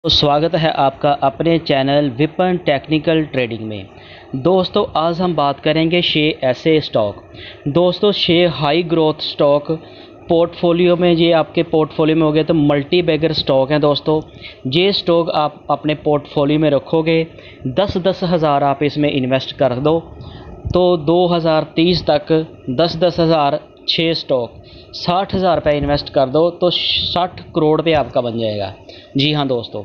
तो स्वागत है आपका अपने चैनल विपन टेक्निकल ट्रेडिंग में। दोस्तों आज हम बात करेंगे 6 ऐसे स्टॉक। दोस्तों 6 हाई ग्रोथ स्टॉक पोर्टफोलियो में, ये आपके पोर्टफोलियो में हो गए तो मल्टी बैगर स्टॉक हैं। दोस्तों ये स्टॉक आप अपने पोर्टफोलियो में रखोगे, 10-10 हज़ार आप इसमें इन्वेस्ट कर दो तो 2030 तक 10-10 हज़ार 6 स्टॉक 60,000 रुपये इन्वेस्ट कर दो तो 60 करोड़ पे आपका बन जाएगा। जी हाँ दोस्तों,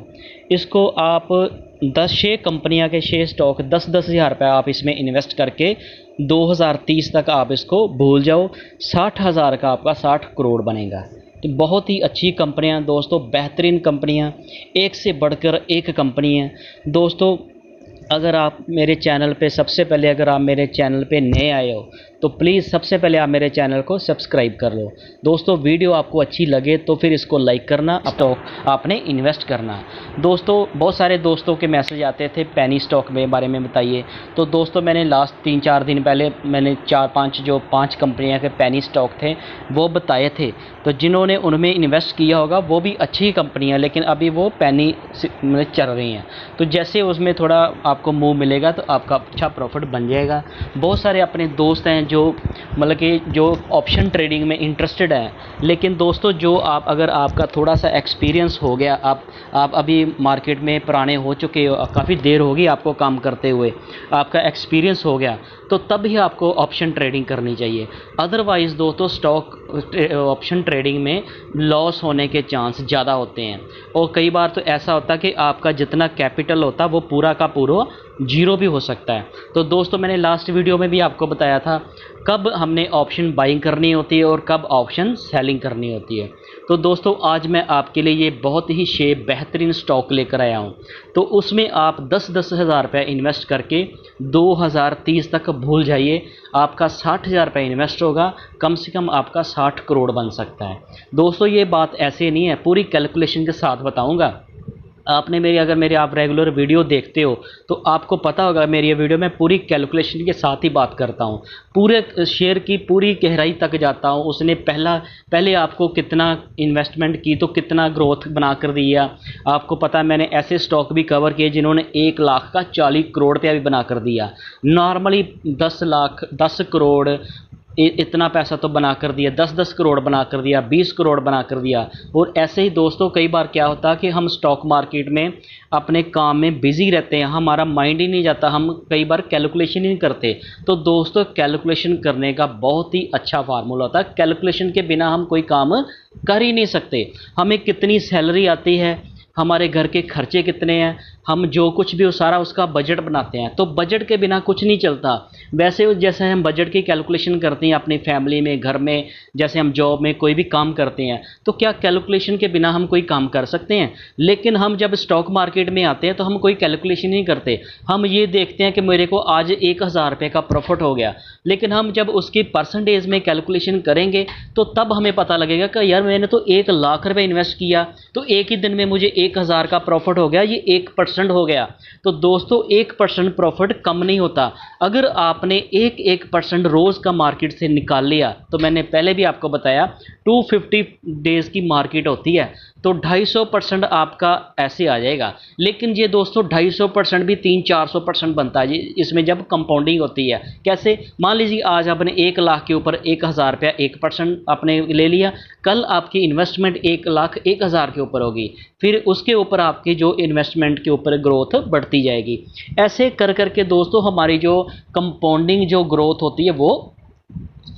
इसको आप 6 कंपनियां के 6 स्टॉक 10-10 हज़ार रुपये आप इसमें इन्वेस्ट करके 2030 तक आप इसको भूल जाओ, 60,000 का आपका 60 करोड़ बनेगा। तो बहुत ही अच्छी कंपनियां दोस्तों, बेहतरीन कंपनियां, एक से बढ़कर एक कंपनी है। दोस्तों अगर आप मेरे चैनल पे सबसे पहले अगर आप मेरे चैनल पे नए आए हो तो प्लीज़ सबसे पहले आप मेरे चैनल को सब्सक्राइब कर लो। दोस्तों वीडियो आपको अच्छी लगे तो फिर इसको लाइक करना, स्टॉक आपने इन्वेस्ट करना। दोस्तों बहुत सारे दोस्तों के मैसेज आते थे पेनी स्टॉक के बारे में बताइए, तो दोस्तों मैंने लास्ट 3-4 दिन पहले मैंने 5 कंपनियाँ के पेनी स्टॉक थे वो बताए थे। तो जिन्होंने उनमें इन्वेस्ट किया होगा वो भी अच्छी कंपनियाँ, लेकिन अभी वो पेनी में चल रही हैं। तो जैसे उसमें थोड़ा आपको मूव मिलेगा तो आपका अच्छा प्रॉफिट बन जाएगा। बहुत सारे अपने दोस्त हैं जो मतलब कि जो ऑप्शन ट्रेडिंग में इंटरेस्टेड हैं, लेकिन दोस्तों जो आप अगर आपका थोड़ा सा एक्सपीरियंस हो गया, आप अभी मार्केट में पुराने हो चुके हो, काफ़ी देर होगी आपको काम करते हुए, आपका एक्सपीरियंस हो गया, तो तब ही आपको ऑप्शन ट्रेडिंग करनी चाहिए। अदरवाइज़ दोस्तों स्टॉक ऑप्शन ट्रेडिंग में लॉस होने के चांस ज़्यादा होते हैं, और कई बार तो ऐसा होता है कि आपका जितना कैपिटल होता है वो पूरा का पूरा जीरो भी हो सकता है। तो दोस्तों मैंने लास्ट वीडियो में भी आपको बताया था कब हमने ऑप्शन बाइंग करनी होती है और कब ऑप्शन सेलिंग करनी होती है। तो दोस्तों आज मैं आपके लिए ये बहुत ही 6 बेहतरीन स्टॉक लेकर आया हूँ। तो उसमें आप 10-10 हज़ार रुपये इन्वेस्ट करके 2030 तक भूल जाइए, आपका 60,000 रुपये इन्वेस्ट होगा, कम से कम आपका 60 करोड़ बन सकता है। दोस्तों ये बात ऐसे नहीं है, पूरी कैलकुलेशन के साथ बताऊँगा। आपने मेरे आप रेगुलर वीडियो देखते हो तो आपको पता होगा मेरी ये वीडियो में पूरी कैलकुलेशन के साथ ही बात करता हूँ, पूरे शेयर की पूरी गहराई तक जाता हूँ। उसने पहले आपको कितना इन्वेस्टमेंट की तो कितना ग्रोथ बना कर दिया। आपको पता है मैंने ऐसे स्टॉक भी कवर किए जिन्होंने 1 लाख का 40 करोड़ रुपया भी बना कर दिया। नॉर्मली 10 लाख 10 करोड़ इतना पैसा तो बना कर दिया, 10-10 करोड़ बना कर दिया, 20 करोड़ बना कर दिया। और ऐसे ही दोस्तों कई बार क्या होता है कि हम स्टॉक मार्केट में अपने काम में बिजी रहते हैं, हमारा माइंड ही नहीं जाता, हम कई बार कैलकुलेशन ही नहीं करते। तो दोस्तों कैलकुलेशन करने का बहुत ही अच्छा फार्मूला होता है, कैलकुलेशन के बिना हम कोई काम कर ही नहीं सकते। हमें कितनी सैलरी आती है, हमारे घर के खर्चे कितने हैं, हम जो कुछ भी हो सारा उसका बजट बनाते हैं, तो बजट के बिना कुछ नहीं चलता। वैसे जैसे हम बजट की कैलकुलेशन करते हैं अपनी फैमिली में, घर में, जैसे हम जॉब में कोई भी काम करते हैं, तो क्या कैलकुलेशन के बिना हम कोई काम कर सकते हैं? लेकिन हम जब स्टॉक मार्केट में आते हैं तो हम कोई कैलकुलेशन नहीं करते, हम ये देखते हैं कि मेरे को आज 1,000 रुपये का प्रॉफिट हो गया। लेकिन हम जब उसकी परसेंटेज में कैलकुलेशन करेंगे तो तब हमें पता लगेगा कि यार मैंने तो 1 लाख रुपये इन्वेस्ट किया तो एक ही दिन में मुझे 1,000 का प्रॉफिट हो गया, ये 1% हो गया। तो दोस्तों 1% प्रॉफिट कम नहीं होता। अगर आपने 1% रोज़ का मार्केट से निकाल लिया, तो मैंने पहले भी आपको बताया 250 डेज़ की मार्केट होती है, तो 250% आपका ऐसे आ जाएगा। लेकिन ये दोस्तों 250% भी 300-400% बनता है इसमें जब कंपाउंडिंग होती है। कैसे? मान लीजिए आज आपने 1 लाख के ऊपर 1,000 रुपया 1% आपने ले लिया, कल आपकी इन्वेस्टमेंट 1 लाख 1,000 के ऊपर होगी, फिर उसके ऊपर आपकी जो इन्वेस्टमेंट के ऊपर ग्रोथ बढ़ती जाएगी। ऐसे कर करके दोस्तों हमारी जो कंपाउंडिंग जो ग्रोथ होती है वो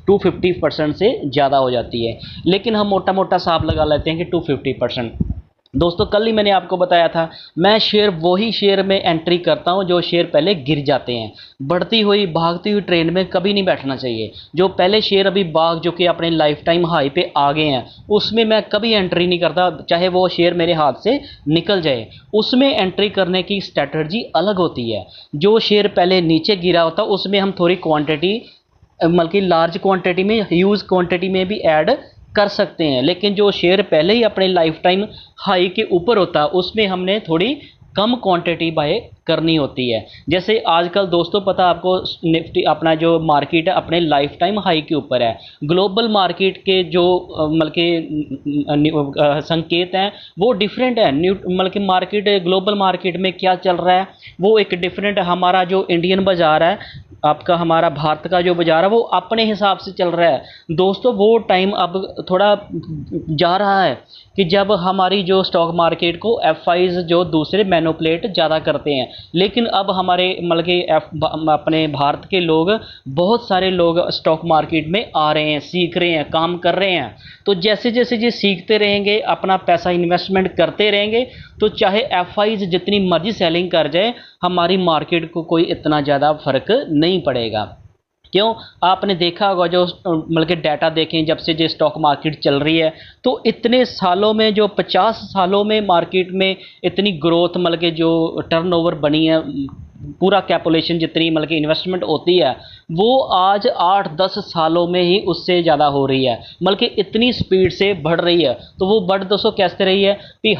250% से ज़्यादा हो जाती है। लेकिन हम मोटा मोटा हिसाब लगा लेते हैं कि 250%। दोस्तों कल ही मैंने आपको बताया था मैं वही शेयर में एंट्री करता हूं जो शेयर पहले गिर जाते हैं। बढ़ती हुई भागती हुई ट्रेंड में कभी नहीं बैठना चाहिए। जो पहले शेयर अभी जो कि अपने लाइफ टाइम हाई पे आ गए हैं उसमें मैं कभी एंट्री नहीं करता, चाहे वो शेयर मेरे हाथ से निकल जाए। उसमें एंट्री करने की स्ट्रैटेजी अलग होती है। जो शेयर पहले नीचे गिरा होता है उसमें हम थोड़ी क्वांटिटी बल्कि लार्ज क्वांटिटी में, ह्यूज क्वांटिटी में भी ऐड कर सकते हैं। लेकिन जो शेयर पहले ही अपने लाइफ टाइम हाई के ऊपर होता है उसमें हमने थोड़ी कम क्वांटिटी बाय करनी होती है। जैसे आजकल दोस्तों पता आपको निफ्टी अपना जो मार्केट है अपने लाइफ टाइम हाई के ऊपर है। ग्लोबल मार्केट के जो मतलब के संकेत हैं वो डिफरेंट है। मतलब कि मार्केट ग्लोबल मार्केट में क्या चल रहा है वो एक डिफरेंट, हमारा जो इंडियन बाज़ार है आपका, हमारा भारत का जो बाज़ार है वो अपने हिसाब से चल रहा है। दोस्तों वो टाइम अब थोड़ा जा रहा है कि जब हमारी जो स्टॉक मार्केट को एफआईज जो दूसरे मैनिपुलेट ज़्यादा करते हैं, लेकिन अब हमारे मतलब कि अपने भारत के लोग, बहुत सारे लोग स्टॉक मार्केट में आ रहे हैं, सीख रहे हैं, काम कर रहे हैं। तो जैसे जैसे ये सीखते रहेंगे, अपना पैसा इन्वेस्टमेंट करते रहेंगे, तो चाहे एफआईज जितनी मर्जी सेलिंग कर जाए, हमारी मार्केट को कोई इतना ज़्यादा फर्क नहीं पड़ेगा। क्यों? आपने देखा होगा जो मतलब कि डाटा देखें जब से जो स्टॉक मार्केट चल रही है, तो इतने सालों में, जो 50 सालों में मार्केट में इतनी ग्रोथ, मतलब कि जो टर्नओवर बनी है, पूरा कैलकुलेशन जितनी मतलब कि इन्वेस्टमेंट होती है वो आज 8-10 सालों में ही उससे ज़्यादा हो रही है, मतलब कि इतनी स्पीड से बढ़ रही है। तो वो बढ़ दोस्तों कैसे रही है कि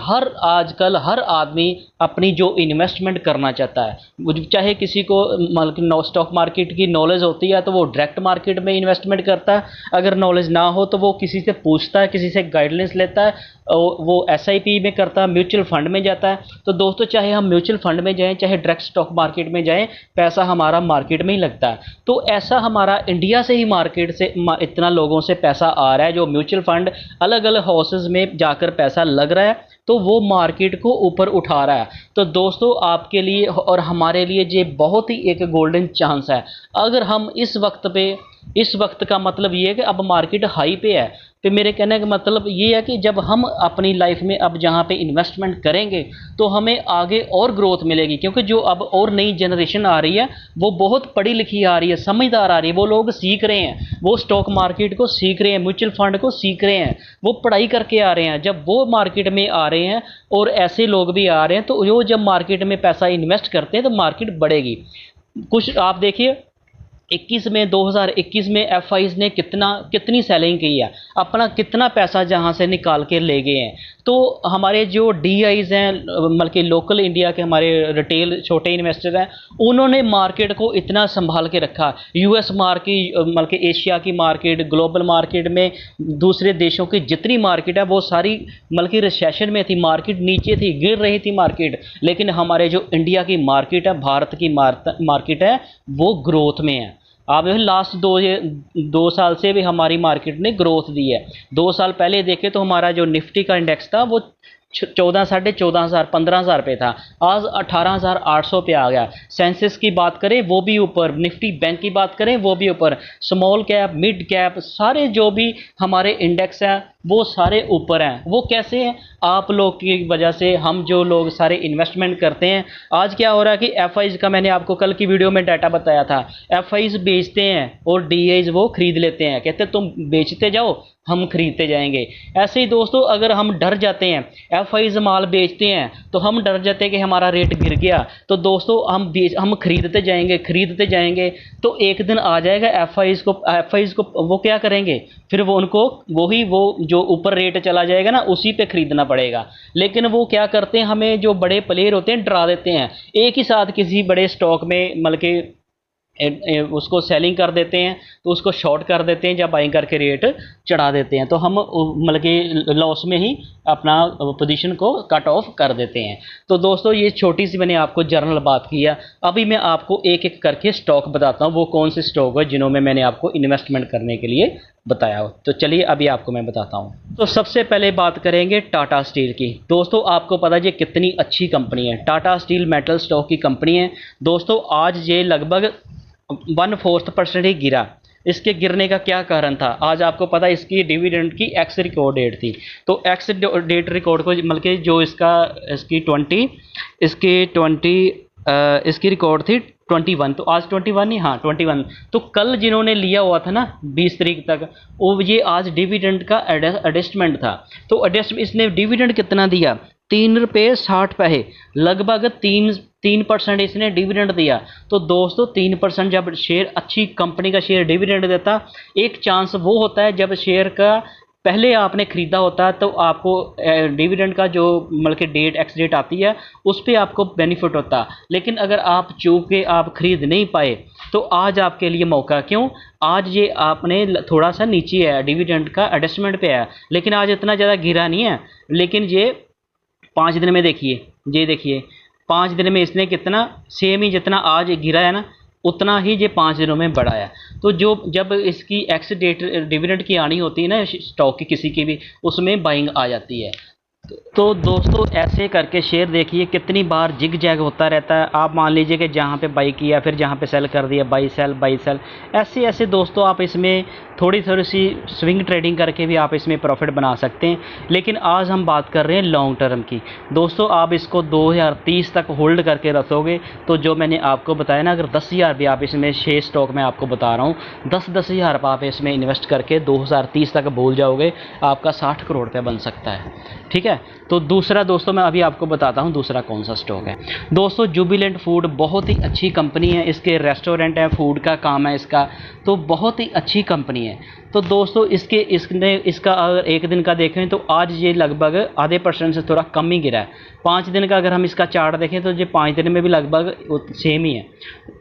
आजकल हर आदमी अपनी जो इन्वेस्टमेंट करना चाहता है, चाहे किसी को मतलब कि स्टॉक मार्केट की नॉलेज होती है तो वो डायरेक्ट मार्केट में इन्वेस्टमेंट करता है, अगर नॉलेज ना हो तो वो किसी से पूछता है, किसी से गाइडेंस लेता है, वो एसआईपी में करता है, म्यूचुअल फंड में जाता है। तो दोस्तों चाहे हम म्यूचुअल फंड में जाएं, चाहे डायरेक्ट स्टॉक मार्केट में जाएं, पैसा हमारा मार्केट में ही लगता है। तो ऐसा हमारा इंडिया से ही मार्केट से इतना लोगों से पैसा आ रहा है, जो म्यूचुअल फंड अलग अलग हाउसेज में जाकर पैसा लग रहा है, तो वो मार्केट को ऊपर उठा रहा है। तो दोस्तों आपके लिए और हमारे लिए ये बहुत ही एक गोल्डन चांस है। अगर हम इस वक्त का मतलब ये है कि अब मार्केट हाई पे है, तो मेरे कहने का मतलब ये है कि जब हम अपनी लाइफ में अब जहाँ पे इन्वेस्टमेंट करेंगे तो हमें आगे और ग्रोथ मिलेगी, क्योंकि जो अब और नई जनरेशन आ रही है वो बहुत पढ़ी लिखी आ रही है, समझदार आ रही है, वो लोग सीख रहे हैं, वो स्टॉक मार्केट को सीख रहे हैं, म्यूचुअल फंड को सीख रहे हैं, वो पढ़ाई करके आ रहे हैं। जब वो मार्केट में आ रहे हैं और ऐसे लोग भी आ रहे हैं, तो वो जब मार्केट में पैसा इन्वेस्ट करते हैं तो मार्केट बढ़ेगी। कुछ आप देखिए 2021 में एफआईज ने कितनी सेलिंग की है, अपना कितना पैसा जहां से निकाल के ले गए हैं। तो हमारे जो डीआईज हैं, मतलब कि लोकल इंडिया के हमारे रिटेल छोटे इन्वेस्टर हैं, उन्होंने मार्केट को इतना संभाल के रखा। यूएस मार्केट, मतलब कि एशिया की मार्केट, ग्लोबल मार्केट में दूसरे देशों की जितनी मार्केट है वो सारी मतलब कि रिसेशन में थी, मार्केट नीचे थी, गिर रही थी मार्केट, लेकिन हमारे जो इंडिया की मार्केट है, भारत की मार्केट है, वो ग्रोथ में है। आप लास्ट 2 साल से भी हमारी मार्केट ने ग्रोथ दी है। 2 साल पहले देखें तो हमारा जो निफ्टी का इंडेक्स था वो 14,500 15,000 पे था, आज 18,800 पे आ गया। सेंसेक्स की बात करें वो भी ऊपर, निफ्टी बैंक की बात करें वो भी ऊपर, स्मॉल कैप, मिड कैप, सारे जो भी हमारे इंडेक्स हैं वो सारे ऊपर हैं। वो कैसे हैं? आप लोग की वजह से, हम जो लोग सारे इन्वेस्टमेंट करते हैं। आज क्या हो रहा है कि एफआईज का मैंने आपको कल की वीडियो में डाटा बताया था, एफआईज बेचते हैं और डीआईज वो खरीद लेते हैं, कहते हैं तुम बेचते जाओ हम खरीदते जाएंगे। ऐसे ही दोस्तों अगर हम डर जाते हैं, एफआईज माल बेचते हैं तो हम डर जाते हैं कि हमारा रेट गिर गया, तो दोस्तों हम खरीदते जाएंगे तो एक दिन आ जाएगा एफआईज को वो क्या करेंगे, फिर वो उनको वो जो ऊपर रेट चला जाएगा ना उसी पे खरीदना पड़ेगा। लेकिन वो क्या करते हैं, हमें जो बड़े प्लेयर होते हैं डरा देते हैं, एक ही साथ किसी बड़े स्टॉक में मतलब कि उसको सेलिंग कर देते हैं, तो उसको शॉर्ट कर देते हैं या बाइंग करके रेट चढ़ा देते हैं, तो हम मतलब कि लॉस में ही अपना पोजीशन को कट ऑफ कर देते हैं। तो दोस्तों ये छोटी सी मैंने आपको जनरल बात की है। अभी मैं आपको एक एक करके स्टॉक बताता हूँ, वो कौन से स्टॉक है जिन्हों में मैंने आपको इन्वेस्टमेंट करने के लिए बताया हो। तो चलिए अभी आपको मैं बताता हूँ। तो सबसे पहले बात करेंगे टाटा स्टील की। दोस्तों आपको पता है ये कितनी अच्छी कंपनी है, टाटा स्टील मेटल स्टॉक की कंपनी है। दोस्तों आज ये लगभग 1/4% ही गिरा। इसके गिरने का क्या कारण था? आज आपको पता है इसकी डिविडेंड की एक्स रिकॉर्ड डेट थी, तो एक्स डेट रिकॉर्ड को मतलब कि जो इसकी रिकॉर्ड थी 21, तो आज 21 ही, हाँ 21। तो कल जिन्होंने लिया हुआ था ना 20 तारीख तक, वो ये आज डिविडेंड का एडजस्टमेंट था। तो इसने डिविडेंड कितना दिया? 3 रुपये 60 पैसे, लगभग 3% इसने डिविडेंड दिया। तो दोस्तों 3% जब शेयर, अच्छी कंपनी का शेयर डिविडेंड देता, एक चांस वो होता है जब शेयर का पहले आपने ख़रीदा होता तो आपको डिविडेंड का जो मतलब कि डेट एक्स डेट आती है उस पर आपको बेनिफिट होता, लेकिन अगर आप चूँकि आप ख़रीद नहीं पाए तो आज आपके लिए मौका, क्यों आज ये आपने थोड़ा सा नीचे है डिविडेंड का एडजस्टमेंट पे है, लेकिन आज इतना ज़्यादा गिरा नहीं है। लेकिन ये 5 दिन में देखिए, ये देखिए 5 दिन में इसने कितना सेम ही जितना आज गिरा है ना उतना ही ये 5 दिनों में बढ़ा है। तो जो जब इसकी एक्स डेट डिविडेंड की आनी होती है ना स्टॉक की किसी की भी, उसमें बाइंग आ जाती है। तो दोस्तों ऐसे करके शेयर देखिए कितनी बार जिग जैग होता रहता है। आप मान लीजिए कि जहाँ पे बाई किया फिर जहाँ पे सेल कर दिया, बाई सेल, ऐसे ऐसे दोस्तों आप इसमें थोड़ी सी स्विंग ट्रेडिंग करके भी आप इसमें प्रॉफिट बना सकते हैं। लेकिन आज हम बात कर रहे हैं लॉन्ग टर्म की। दोस्तों आप इसको 2030 तक होल्ड करके रखोगे तो जो मैंने आपको बताया ना, अगर 10,000 भी आप इसमें 6 स्टॉक में आपको बता रहा हूँ, 10,000 आप इसमें इन्वेस्ट करके 2030 तक भूल जाओगे, आपका 60 करोड़ रुपये बन सकता है। ठीक है, तो दूसरा दोस्तों मैं अभी आपको बताता हूँ दूसरा कौन सा स्टॉक है। दोस्तों जुबिलेंट फूड बहुत ही अच्छी कंपनी है, इसके रेस्टोरेंट है, फूड का काम है इसका, तो बहुत ही अच्छी कंपनी है। तो दोस्तों इसका अगर एक दिन का देखें तो आज ये लगभग आधे % से थोड़ा कम ही गिरा है। 5 दिन का अगर हम इसका चार्ट देखें तो ये 5 दिन में भी लगभग सेम ही है।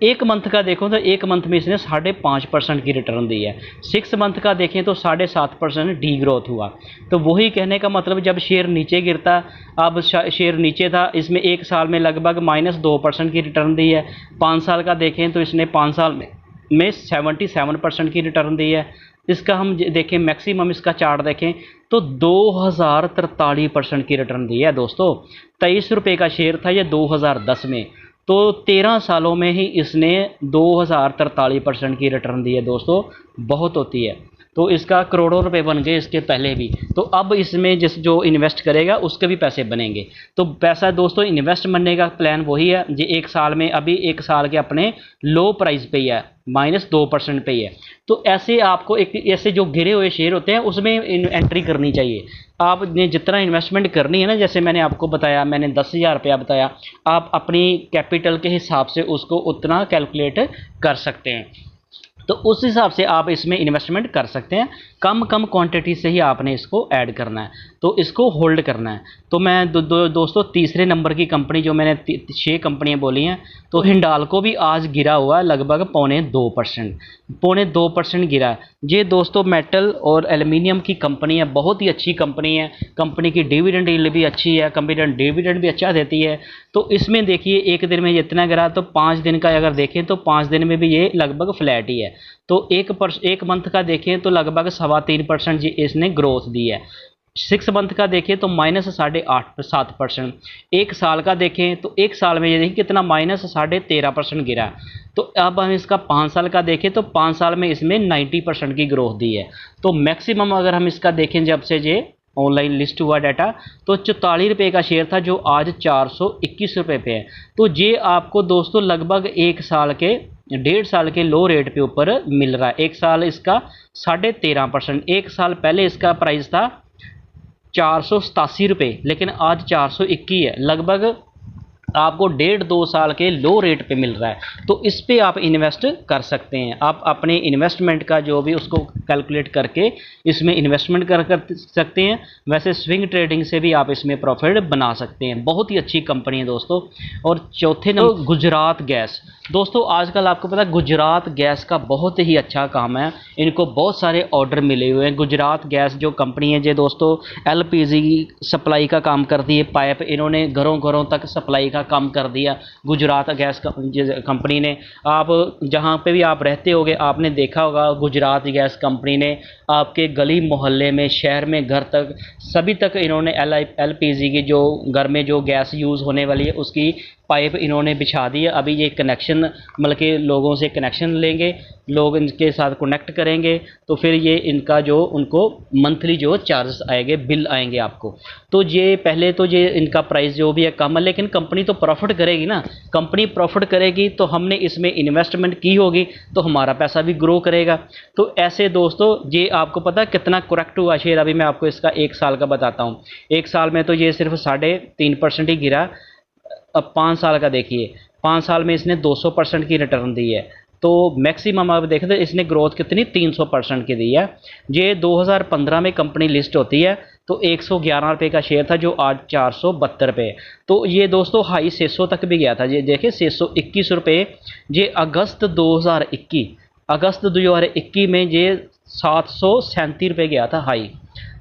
1 मंथ का देखो तो 1 मंथ में इसने 5.5% की रिटर्न दी है। 6 मंथ का देखें तो 7.5% डी ग्रोथ हुआ। तो वही कहने का मतलब जब शेयर नीचे गिरता, अब शेयर नीचे था, इसमें 1 साल में लगभग -2% की रिटर्न दी है। 5 साल का देखें तो इसने 5 साल में 77% की रिटर्न दी है। इसका हम देखें मैक्सिमम इसका चार्ट देखें तो 2043% की रिटर्न दी है दोस्तों। 23 रुपये का शेयर था ये 2010 में, तो 13 सालों में ही इसने 2043% की रिटर्न दी है दोस्तों, बहुत होती है। तो इसका करोड़ों रुपए बन गए इसके पहले भी, तो अब इसमें जो इन्वेस्ट करेगा उसके भी पैसे बनेंगे। तो पैसा दोस्तों इन्वेस्ट बनने का प्लान वही है। ये 1 साल में अभी 1 साल के अपने लो प्राइस पे ही है, -2% पे ही है। तो ऐसे आपको एक ऐसे जो गिरे हुए शेयर होते हैं उसमें एंट्री करनी चाहिए। आपने जितना इन्वेस्टमेंट करनी है ना, जैसे मैंने आपको बताया, मैंने 10,000 रुपया बताया, आप अपनी कैपिटल के हिसाब से उसको उतना कैलकुलेट कर सकते हैं। तो उस हिसाब से आप इसमें इन्वेस्टमेंट कर सकते हैं। कम क्वांटिटी से ही आपने इसको ऐड करना है, तो इसको होल्ड करना है। तो मैं दोस्तों तीसरे नंबर की कंपनी जो मैंने 6 कंपनियां बोली हैं, तो हिंडाल्को भी आज गिरा हुआ है लगभग 2.5% गिरा है। ये दोस्तों मेटल और एल्युमिनियम की कंपनी है, बहुत ही अच्छी कंपनी है। कंपनी की डिविडेंड यील्ड भी अच्छी है, कंपनी डिविडेंड भी अच्छा देती है। तो इसमें देखिए एक दिन में जितना गिरा, तो 5 दिन का अगर देखें तो 5 दिन में भी ये लगभग फ्लैट ही है। तो एक मंथ का देखें तो लगभग 3.25% इसने ग्रोथ दी है। 6 मंथ का देखें तो -7%। 1 साल का देखें तो 1 साल में ये देखिए कितना -13.5% गिरा है। तो अब हम इसका 5 साल का देखें तो 5 साल में इसमें 90% की ग्रोथ दी है। तो मैक्सिमम अगर हम इसका देखें जब से ये ऑनलाइन लिस्ट हुआ डाटा, तो 44 रुपये का शेयर था जो आज 421 रुपये पे है। तो ये आपको दोस्तों लगभग 1 साल के 1.5 साल के लो रेट पे ऊपर मिल रहा है। 1 साल इसका 13.5%। 1 साल पहले इसका प्राइस था 487 रुपये, लेकिन आज 421 है। लगभग आपको 1.5-2 साल के लो रेट पे मिल रहा है। तो इस पे आप इन्वेस्ट कर सकते हैं। आप अपने इन्वेस्टमेंट का जो भी उसको कैलकुलेट करके इसमें इन्वेस्टमेंट कर सकते हैं। वैसे स्विंग ट्रेडिंग से भी आप इसमें प्रॉफिट बना सकते हैं। बहुत ही अच्छी कंपनी है दोस्तों। और चौथे नंबर गुजरात गैस। दोस्तों आजकल आपको पता है गुजरात गैस का बहुत ही अच्छा काम है, इनको बहुत सारे ऑर्डर मिले हुए हैं। गुजरात गैस जो कंपनी है जो दोस्तों LPG सप्लाई का काम करती है, पाइप इन्होंने घरों घरों तक सप्लाई का काम कर दिया गुजरात गैस कंपनी ने। आप जहाँ पे भी आप रहते होगे आपने देखा होगा गुजरात गैस कंपनी ने आपके गली मोहल्ले में, शहर में, घर तक सभी तक इन्होंने LPG की जो घर में जो गैस यूज़ होने वाली है उसकी पाइप इन्होंने बिछा दी है। अभी ये कनेक्शन मतलब कि लोगों से कनेक्शन लेंगे, लोग इनके साथ कनेक्ट करेंगे, तो फिर ये इनका जो उनको मंथली जो चार्जेस आएंगे, बिल आएंगे आपको। तो ये पहले तो ये इनका प्राइस जो भी है कम है, लेकिन कंपनी तो प्रॉफिट करेगी ना। कंपनी प्रॉफिट करेगी तो हमने इसमें इन्वेस्टमेंट की होगी तो हमारा पैसा भी ग्रो करेगा। तो ऐसे दोस्तों ये आपको पता है कितना करेक्ट हुआ शेयर। अभी मैं आपको इसका 1 साल का बताता हूँ। 1 साल में तो ये सिर्फ 3.5% ही गिरा। अब 5 साल का देखिए, 5 साल में इसने 200% की रिटर्न दी है। तो मैक्सिमम आप देखें तो इसने ग्रोथ कितनी 300% की दी है। ये 2015 में कंपनी लिस्ट होती है तो 111 रुपये का शेयर था जो आज 472 रुपये। तो ये दोस्तों हाई 600 तक भी गया था। ये देखिए 621 रुपये, ये अगस्त 2021 में ये 737 रुपये गया था हाई।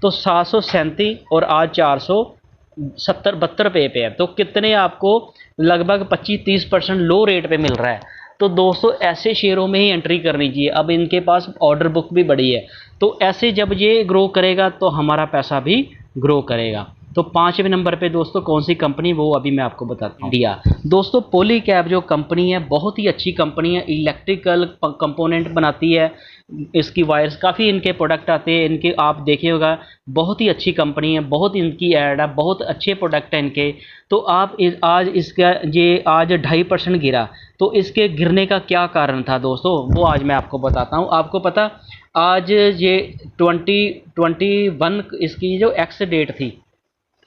तो 737 और आज 472 रुपये पे है। तो कितने आपको लगभग 25-30% लो रेट पे मिल रहा है। तो दोस्तों ऐसे शेयरों में ही एंट्री करनी चाहिए। अब इनके पास ऑर्डर बुक भी बड़ी है, तो ऐसे जब ये ग्रो करेगा तो हमारा पैसा भी ग्रो करेगा। तो 5वें नंबर पे दोस्तों कौन सी कंपनी, वो अभी मैं आपको बताता हूँ। इंडिया दोस्तों पॉलीकैब जो कंपनी है बहुत ही अच्छी कंपनी है, इलेक्ट्रिकल कंपोनेंट बनाती है। इसकी वायर्स काफ़ी इनके प्रोडक्ट आते हैं, इनके आप देखे होगा, बहुत ही अच्छी कंपनी है, बहुत इनकी ऐड है, बहुत अच्छे प्रोडक्ट हैं इनके। तो आप आज इसका ये आज 2.5% गिरा, तो इसके गिरने का क्या कारण था दोस्तों, वो आज मैं आपको बताता हूँ। आपको पता आज ये 2021 इसकी जो एक्स डेट थी,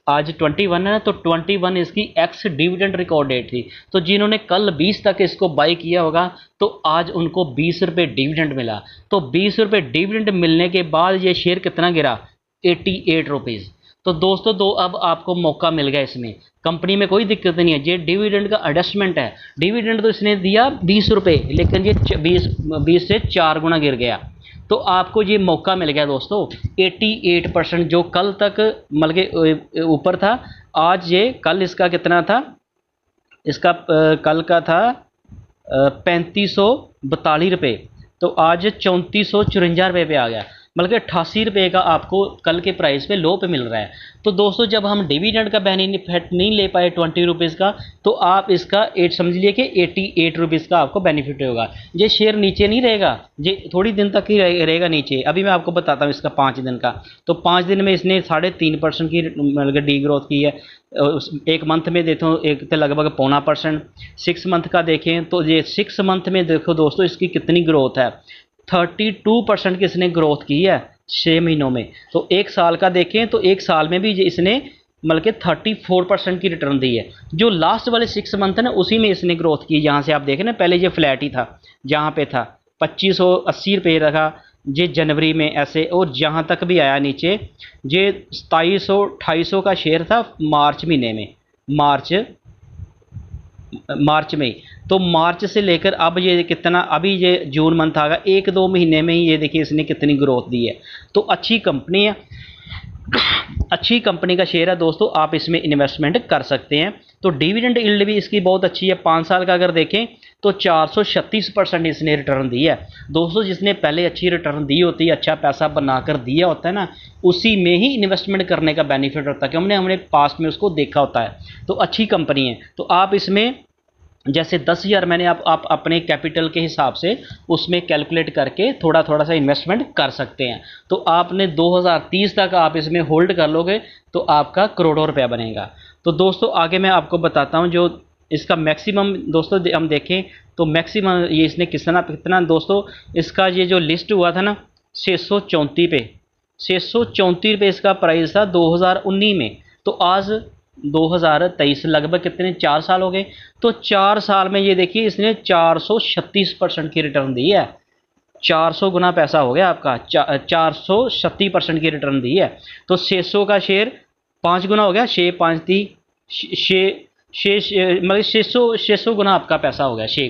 आज 21 है ना, तो 21 इसकी एक्स डिविडेंड रिकॉर्ड डेट थी। तो जिन्होंने कल 20 तक इसको बाई किया होगा तो आज उनको 20 रुपये डिविडेंड मिला। तो 20 रुपये डिविडेंड मिलने के बाद ये शेयर कितना गिरा, 88 रुपीज़। तो दोस्तों अब आपको मौका मिल गया, इसमें कंपनी में कोई दिक्कत नहीं है। ये डिविडेंड का एडजस्टमेंट है। डिविडेंड तो इसने दिया 20 रुपये, लेकिन ये 20 से 4 गुना गिर गया। तो आपको ये मौका मिल गया दोस्तों 88%, जो कल तक मतलब के ऊपर था। आज ये कल इसका कितना था, इसका कल का था 3542 रुपये, तो आज 3454 रुपये पे आ गया। बल्कि 88 रुपये का आपको कल के प्राइस पे लो पे मिल रहा है। तो दोस्तों जब हम डिविडेंड का बेनिफिट नहीं ले पाए 20 रुपीज़ का, तो आप इसका 8 समझ लिए कि 88 रुपीज़ का आपको बेनिफिट होगा। ये शेयर नीचे नहीं रहेगा, ये थोड़ी दिन तक ही रहेगा नीचे। अभी मैं आपको बताता हूँ इसका 5 दिन का। तो 5 दिन में इसने 3.5% की मतलब डी ग्रोथ की है। एक मंथ में देखो एक तो लगभग 0.25%। 6 मंथ का देखें तो ये 6 मंथ में देखो दोस्तों इसकी कितनी ग्रोथ है, 32% की इसने ग्रोथ की है 6 महीनों में। तो एक साल का देखें तो एक साल में भी इसने मतलब कि 34% की रिटर्न दी है। जो लास्ट वाले 6 मंथ है ना, उसी में इसने ग्रोथ की। जहाँ से आप देखें ना, पहले ये फ्लैट ही था, जहाँ पे था 2580 रुपये रखा ये जनवरी में ऐसे, और जहाँ तक भी आया नीचे ये 2700-2800 का शेयर था मार्च महीने में, मार्च में। तो मार्च से लेकर अब ये कितना, अभी ये जून मंथ आ गया, 1-2 महीने में ही ये देखिए इसने कितनी ग्रोथ दी है। तो अच्छी कंपनी है, अच्छी कंपनी का शेयर है दोस्तों, आप इसमें इन्वेस्टमेंट कर सकते हैं। तो डिविडेंड यील्ड भी इसकी बहुत अच्छी है। 5 साल का अगर देखें तो 436% इसने रिटर्न दी है दोस्तों। जिसने पहले अच्छी रिटर्न दी होती है, अच्छा पैसा बनाकर दिया होता है ना, उसी में ही इन्वेस्टमेंट करने का बेनिफिट होता है, क्योंकि हमने पास्ट में उसको देखा होता है। तो अच्छी कंपनी है। तो आप इसमें जैसे 10,000 मैंने आप अपने कैपिटल के हिसाब से उसमें कैलकुलेट करके थोड़ा थोड़ा सा इन्वेस्टमेंट कर सकते हैं। तो आपने 2030 तक आप इसमें होल्ड कर लोगे तो आपका करोड़ों रुपया बनेगा। तो दोस्तों आगे मैं आपको बताता हूं जो इसका मैक्सिमम दोस्तों हम देखें तो मैक्सिमम ये इसने कितना दोस्तों, इसका ये जो लिस्ट हुआ था ना 634 पे, 634 पे इसका प्राइस था 2019 में। तो आज 2023 लगभग कितने 4 साल हो गए। तो 4 साल में ये देखिए इसने 436% की रिटर्न दी है। 400 गुना पैसा हो गया आपका, 436% की रिटर्न दी है। तो 600 का शेयर 5 गुना हो गया, 600 गुना आपका पैसा हो गया, 6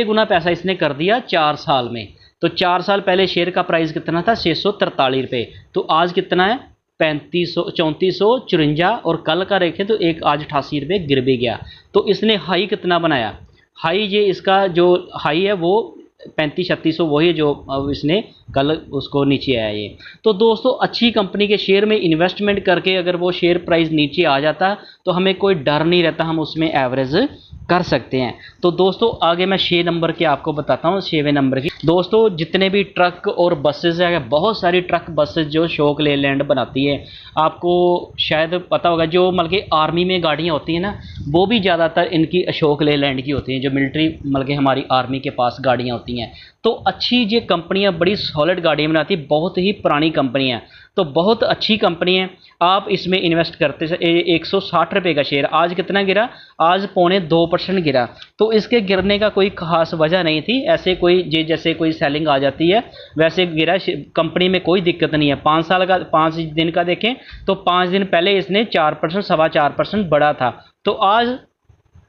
गुना पैसा इसने कर दिया 4 साल में। तो 4 साल पहले शेयर का प्राइस कितना था 643 रुपये, तो आज कितना है 3454, और कल का देखें तो एक आज 88 रुपये गिर भी गया। तो इसने हाई कितना बनाया, हाई ये इसका जो हाई है वो 3500-3600 वही है जो अब इसने कल उसको नीचे आया ये। तो दोस्तों अच्छी कंपनी के शेयर में इन्वेस्टमेंट करके अगर वो शेयर प्राइस नीचे आ जाता तो हमें कोई डर नहीं रहता, हम उसमें एवरेज कर सकते हैं। तो दोस्तों आगे मैं 6 नंबर के आपको बताता हूँ। 6वें नंबर की दोस्तों जितने भी ट्रक और बसेस है, बहुत सारी ट्रक बसेस जो अशोक लेलैंड बनाती है, आपको शायद पता होगा, जो मतलब कि आर्मी में गाड़ियाँ होती हैं ना, वो भी ज़्यादातर इनकी अशोक लेलैंड की होती हैं, जो मिलिट्री मतलब कि हमारी आर्मी के पास गाड़ियाँ होती हैं। तो अच्छी ये कंपनियाँ बड़ी सॉलिड गाड़ियाँ बनाती, बहुत ही पुरानी कंपनी है। तो बहुत अच्छी कंपनी है, आप इसमें इन्वेस्ट करते 160 रुपये का शेयर आज कितना गिरा, आज 0.25% गिरा। तो इसके गिरने का कोई खास वजह नहीं थी, ऐसे कोई जैसे कोई सेलिंग आ जाती है वैसे गिरा। कंपनी में कोई दिक्कत नहीं है। 5 दिन का देखें तो 5 दिन पहले इसने 4%, 4.25% बढ़ा था, तो आज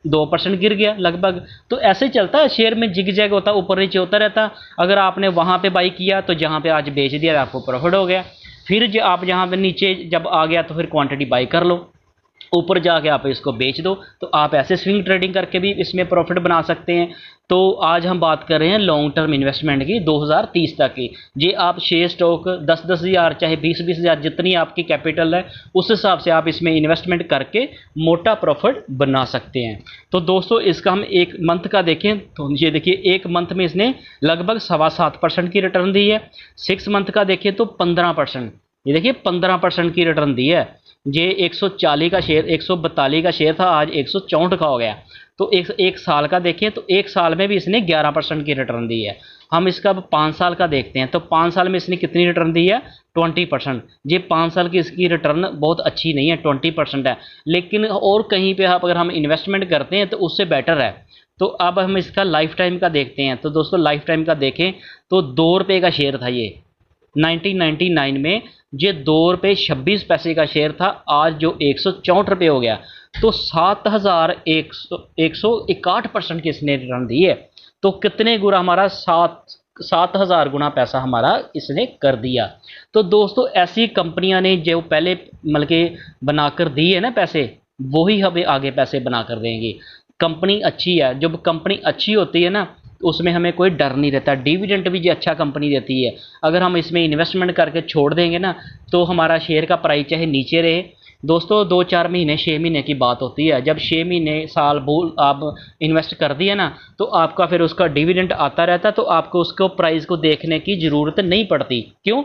2% गिर गया लगभग। तो ऐसे चलता है, शेयर में जिग जैग होता, ऊपर नीचे होता रहता। अगर आपने वहाँ पे बाई किया तो जहाँ पे आज बेच दिया आपको प्रॉफिट हो गया, फिर जो आप जहाँ पे नीचे जब आ गया तो फिर क्वांटिटी बाई कर लो, ऊपर जाके आप इसको बेच दो। तो आप ऐसे स्विंग ट्रेडिंग करके भी इसमें प्रॉफिट बना सकते हैं। तो आज हम बात कर रहे हैं लॉन्ग टर्म इन्वेस्टमेंट की 2030 तक की। ये आप शेयर स्टॉक 10-10 हज़ार चाहे 20-20 हज़ार जितनी आपकी कैपिटल है उस हिसाब से आप इसमें इन्वेस्टमेंट करके मोटा प्रॉफिट बना सकते हैं। तो दोस्तों इसका हम एक मंथ का देखें तो ये देखिए, एक मंथ में इसने लगभग 7.25% की रिटर्न दी है। 6 मंथ का देखें तो 15%, ये देखिए 15% की रिटर्न दी है। ये 140 का शेयर, 142 का शेयर था, आज 164 का हो गया। तो एक साल का देखें तो एक साल में भी इसने 11% की रिटर्न दी है। हम इसका 5 साल का देखते हैं तो 5 साल में इसने कितनी रिटर्न दी है, 20%। ये 5 साल की इसकी रिटर्न बहुत अच्छी नहीं है, 20% है। लेकिन और कहीं पे आप अगर हम इन्वेस्टमेंट करते हैं तो उससे बेटर है। तो अब हम इसका लाइफ टाइम का देखते हैं। तो दोस्तों लाइफ टाइम का देखें तो 2 रुपये का शेयर था ये 1999 में, ये 2 रुपये 26 पैसे का शेयर था, आज जो 164 रुपये हो गया। तो 7,161% की इसने रिटर्न दी है। तो कितने गुना हमारा 7,000 गुना पैसा हमारा इसने कर दिया। तो दोस्तों ऐसी कंपनियां ने जो पहले मतलब के बनाकर दी है ना पैसे, वही हमें आगे पैसे बना कर देंगी। कंपनी अच्छी है, जब कंपनी अच्छी होती है ना उसमें हमें कोई डर नहीं रहता। डिविडेंड भी जो अच्छा कंपनी देती है, अगर हम इसमें इन्वेस्टमेंट करके छोड़ देंगे ना तो हमारा शेयर का प्राइस चाहे नीचे रहे। दोस्तों 2-4 महीने 6 महीने की बात होती है, जब 6 महीने साल भूल आप इन्वेस्ट कर दिया ना तो आपका फिर उसका डिविडेंड आता रहता, तो आपको उसको प्राइस को देखने की ज़रूरत नहीं पड़ती। क्यों?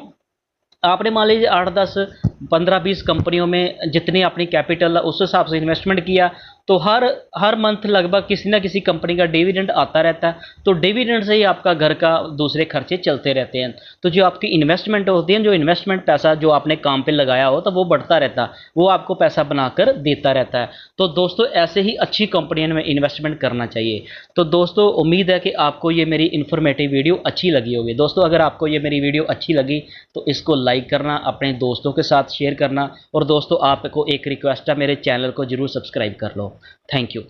आपने मान लीजिए 8-10-15-20 कंपनियों में जितनी अपनी कैपिटल है उस हिसाब से इन्वेस्टमेंट किया, तो हर मंथ लगभग किसी ना किसी कंपनी का डिविडेंड आता रहता है। तो डिविडेंड से ही आपका घर का दूसरे खर्चे चलते रहते हैं। तो जो आपकी इन्वेस्टमेंट होती है, जो इन्वेस्टमेंट पैसा जो आपने काम पे लगाया हो तो वो बढ़ता रहता, वो आपको पैसा बनाकर देता रहता है। तो दोस्तों ऐसे ही अच्छी कंपनियों में इन्वेस्टमेंट करना चाहिए। तो दोस्तों उम्मीद है कि आपको ये मेरी इन्फॉर्मेटिव वीडियो अच्छी लगी होगी। दोस्तों अगर आपको ये मेरी वीडियो अच्छी लगी तो इसको लाइक करना, अपने दोस्तों के साथ शेयर करना, और दोस्तों आपको एक रिक्वेस्ट है, मेरे चैनल को जरूर सब्सक्राइब कर लो। Thank you.